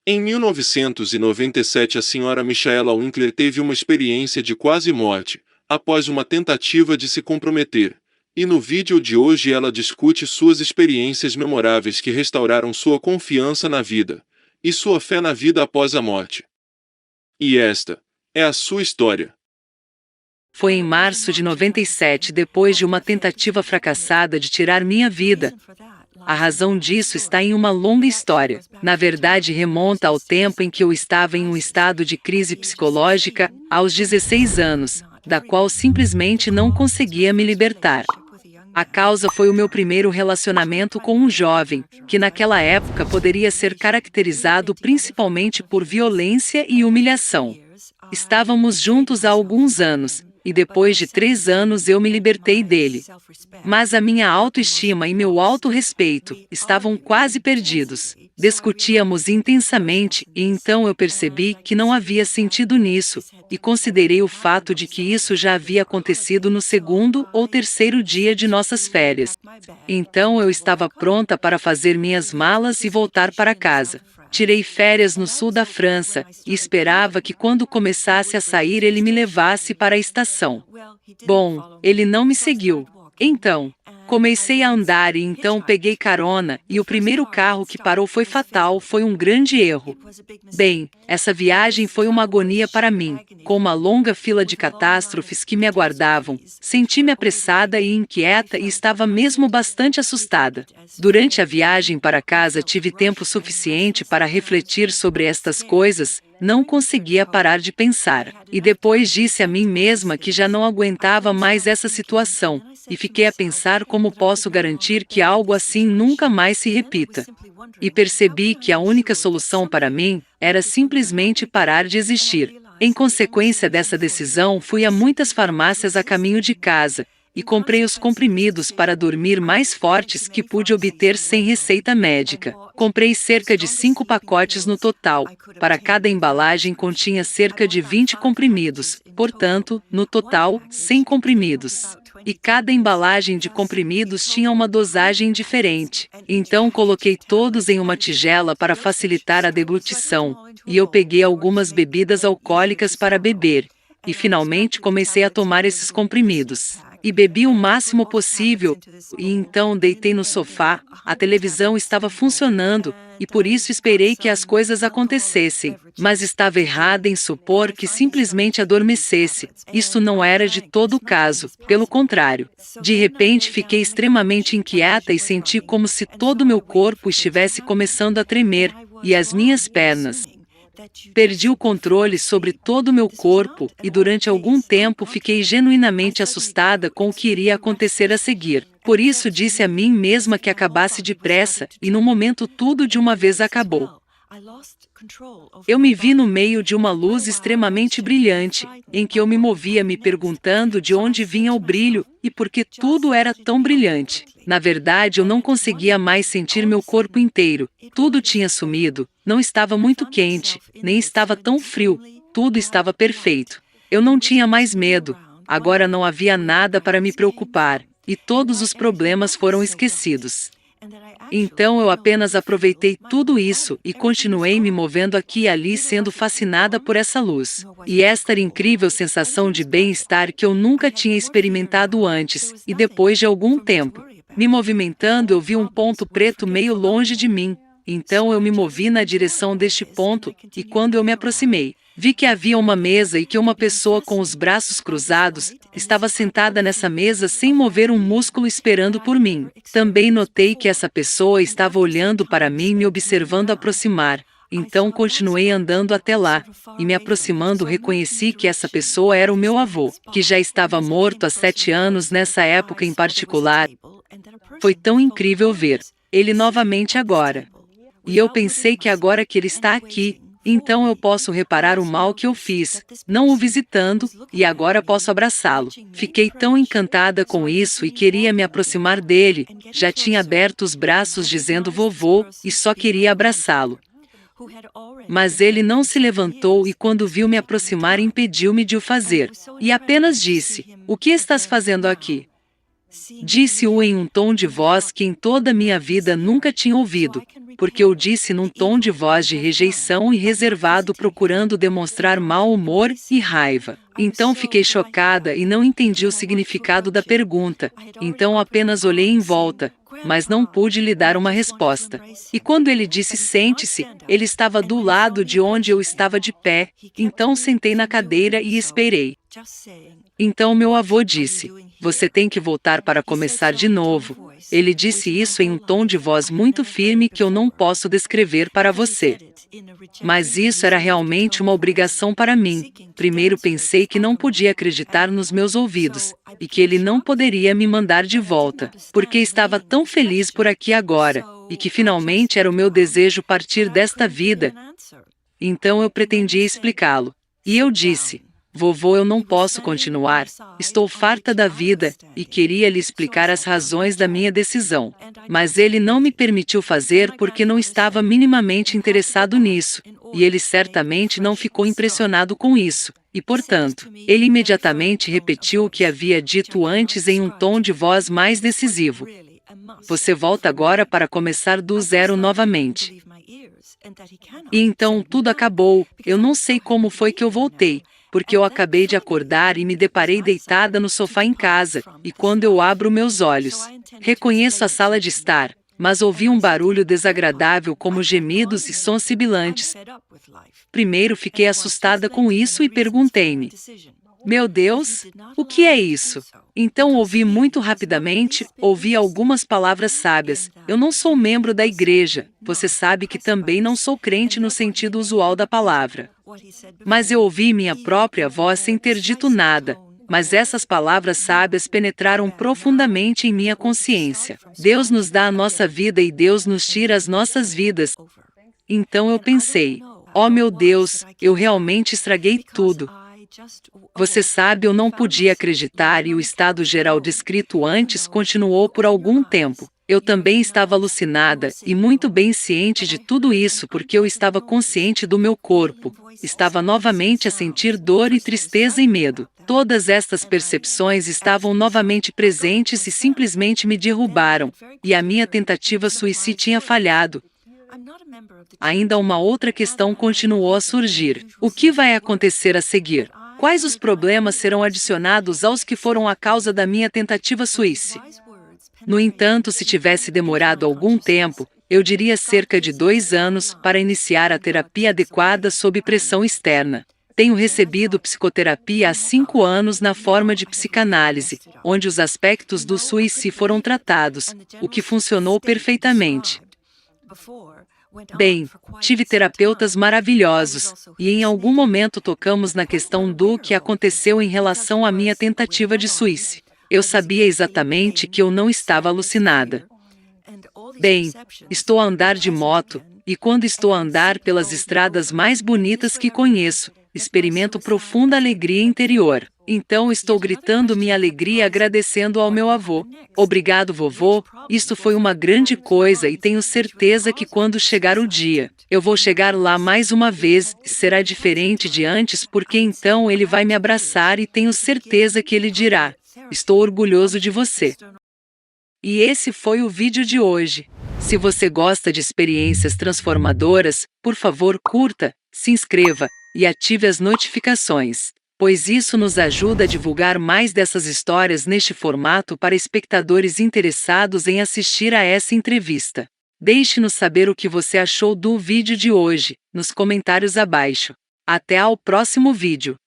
Em 1997, a senhora Michaela Winkler teve uma experiência de quase morte, após uma tentativa de se comprometer. E no vídeo de hoje ela discute suas experiências memoráveis que restauraram sua confiança na vida e sua fé na vida após a morte. E esta é a sua história. Foi em março de 97, depois de uma tentativa fracassada de tirar minha vida. A razão disso está em uma longa história. Na verdade, remonta ao tempo em que eu estava em um estado de crise psicológica, aos 16 anos, da qual simplesmente não conseguia me libertar. A causa foi o meu primeiro relacionamento com um jovem, que naquela época poderia ser caracterizado principalmente por violência e humilhação. Estávamos juntos há alguns anos, e depois de 3 anos eu me libertei dele. Mas a minha autoestima e meu autorrespeito estavam quase perdidos. Discutíamos intensamente e então eu percebi que não havia sentido nisso, e considerei o fato de que isso já havia acontecido no segundo ou terceiro dia de nossas férias. Então eu estava pronta para fazer minhas malas e voltar para casa. Tirei férias no sul da França e esperava que quando começasse a sair ele me levasse para a estação. Bom, ele não me seguiu. Então, comecei a andar e então peguei carona e o primeiro carro que parou foi fatal, foi um grande erro. Bem, essa viagem foi uma agonia para mim, com uma longa fila de catástrofes que me aguardavam. Senti-me apressada e inquieta e estava mesmo bastante assustada. Durante a viagem para casa tive tempo suficiente para refletir sobre estas coisas, não conseguia parar de pensar. E depois disse a mim mesma que já não aguentava mais essa situação, e fiquei a pensar como posso garantir que algo assim nunca mais se repita. E percebi que a única solução para mim era simplesmente parar de existir. Em consequência dessa decisão, fui a muitas farmácias a caminho de casa, e comprei os comprimidos para dormir mais fortes que pude obter sem receita médica. Comprei cerca de 5 pacotes no total. Para cada embalagem continha cerca de 20 comprimidos, portanto, no total, 100 comprimidos. E cada embalagem de comprimidos tinha uma dosagem diferente. Então coloquei todos em uma tigela para facilitar a deglutição, e eu peguei algumas bebidas alcoólicas para beber. E finalmente comecei a tomar esses comprimidos. E bebi o máximo possível, e então deitei no sofá, a televisão estava funcionando, e por isso esperei que as coisas acontecessem. Mas estava errada em supor que simplesmente adormecesse. Isso não era de todo o caso, pelo contrário. De repente fiquei extremamente inquieta e senti como se todo o meu corpo estivesse começando a tremer, e as minhas pernas. Perdi o controle sobre todo o meu corpo e durante algum tempo fiquei genuinamente assustada com o que iria acontecer a seguir. Por isso disse a mim mesma que acabasse depressa e no momento tudo de uma vez acabou. Eu me vi no meio de uma luz extremamente brilhante, em que eu me movia me perguntando de onde vinha o brilho e por que tudo era tão brilhante. Na verdade, eu não conseguia mais sentir meu corpo inteiro. Tudo tinha sumido, não estava muito quente, nem estava tão frio, tudo estava perfeito. Eu não tinha mais medo, agora não havia nada para me preocupar, e todos os problemas foram esquecidos. Então eu apenas aproveitei tudo isso e continuei me movendo aqui e ali sendo fascinada por essa luz. E esta incrível sensação de bem-estar que eu nunca tinha experimentado antes, e depois de algum tempo, me movimentando eu vi um ponto preto meio longe de mim. Então eu me movi na direção deste ponto, e quando eu me aproximei, vi que havia uma mesa e que uma pessoa com os braços cruzados estava sentada nessa mesa sem mover um músculo esperando por mim. Também notei que essa pessoa estava olhando para mim me observando aproximar. Então continuei andando até lá, e me aproximando reconheci que essa pessoa era o meu avô, que já estava morto há 7 anos nessa época em particular. Foi tão incrível ver ele novamente agora. E eu pensei que agora que ele está aqui, então eu posso reparar o mal que eu fiz, não o visitando, e agora posso abraçá-lo. Fiquei tão encantada com isso e queria me aproximar dele, já tinha aberto os braços dizendo vovô, e só queria abraçá-lo. Mas ele não se levantou e quando viu me aproximar impediu-me de o fazer, e apenas disse, "O que estás fazendo aqui?" Disse-o em um tom de voz que em toda a minha vida nunca tinha ouvido, porque eu disse num tom de voz de rejeição e reservado, procurando demonstrar mau humor e raiva. Então fiquei chocada e não entendi o significado da pergunta, então apenas olhei em volta, mas não pude lhe dar uma resposta. E quando ele disse sente-se, ele estava do lado de onde eu estava de pé, então sentei na cadeira e esperei. Então meu avô disse: "Você tem que voltar para começar de novo." Ele disse isso em um tom de voz muito firme que eu não posso descrever para você. Mas isso era realmente uma obrigação para mim. Primeiro pensei que não podia acreditar nos meus ouvidos, e que ele não poderia me mandar de volta, porque estava tão feliz por aqui agora, e que finalmente era o meu desejo partir desta vida. Então eu pretendia explicá-lo. E eu disse: "Vovô, eu não posso continuar. Estou farta da vida", e queria lhe explicar as razões da minha decisão. Mas ele não me permitiu fazer porque não estava minimamente interessado nisso, e ele certamente não ficou impressionado com isso. E, portanto, ele imediatamente repetiu o que havia dito antes em um tom de voz mais decisivo: "Você volta agora para começar do zero novamente." E então tudo acabou. Eu não sei como foi que eu voltei, porque eu acabei de acordar e me deparei deitada no sofá em casa, e quando eu abro meus olhos, reconheço a sala de estar, mas ouvi um barulho desagradável como gemidos e sons sibilantes. Primeiro fiquei assustada com isso e perguntei-me: "Meu Deus, o que é isso?" Então ouvi muito rapidamente, ouvi algumas palavras sábias. "Eu não sou membro da igreja, você sabe que também não sou crente no sentido usual da palavra." Mas eu ouvi minha própria voz sem ter dito nada, mas essas palavras sábias penetraram profundamente em minha consciência. Deus nos dá a nossa vida e Deus nos tira as nossas vidas. Então eu pensei: "Oh meu Deus, eu realmente estraguei tudo." Você sabe, eu não podia acreditar e o estado geral descrito antes continuou por algum tempo. Eu também estava alucinada e muito bem ciente de tudo isso porque eu estava consciente do meu corpo. Estava novamente a sentir dor e tristeza e medo. Todas estas percepções estavam novamente presentes e simplesmente me derrubaram. E a minha tentativa suicida tinha falhado. Ainda uma outra questão continuou a surgir. O que vai acontecer a seguir? Quais os problemas serão adicionados aos que foram a causa da minha tentativa suicida? No entanto, se tivesse demorado algum tempo, eu diria cerca de 2 anos, para iniciar a terapia adequada sob pressão externa. Tenho recebido psicoterapia há 5 anos na forma de psicanálise, onde os aspectos do suicídio foram tratados, o que funcionou perfeitamente. Bem, tive terapeutas maravilhosos, e em algum momento tocamos na questão do que aconteceu em relação à minha tentativa de suicídio. Eu sabia exatamente que eu não estava alucinada. Bem, estou a andar de moto, e quando estou a andar pelas estradas mais bonitas que conheço, experimento profunda alegria interior. Então estou gritando minha alegria e agradecendo ao meu avô. "Obrigado, vovô, isto foi uma grande coisa e tenho certeza que quando chegar o dia, eu vou chegar lá mais uma vez, será diferente de antes porque então ele vai me abraçar e tenho certeza que ele dirá: 'Estou orgulhoso de você.'" E esse foi o vídeo de hoje. Se você gosta de experiências transformadoras, por favor curta, se inscreva e ative as notificações, pois isso nos ajuda a divulgar mais dessas histórias neste formato para espectadores interessados em assistir a essa entrevista. Deixe-nos saber o que você achou do vídeo de hoje, nos comentários abaixo. Até ao próximo vídeo.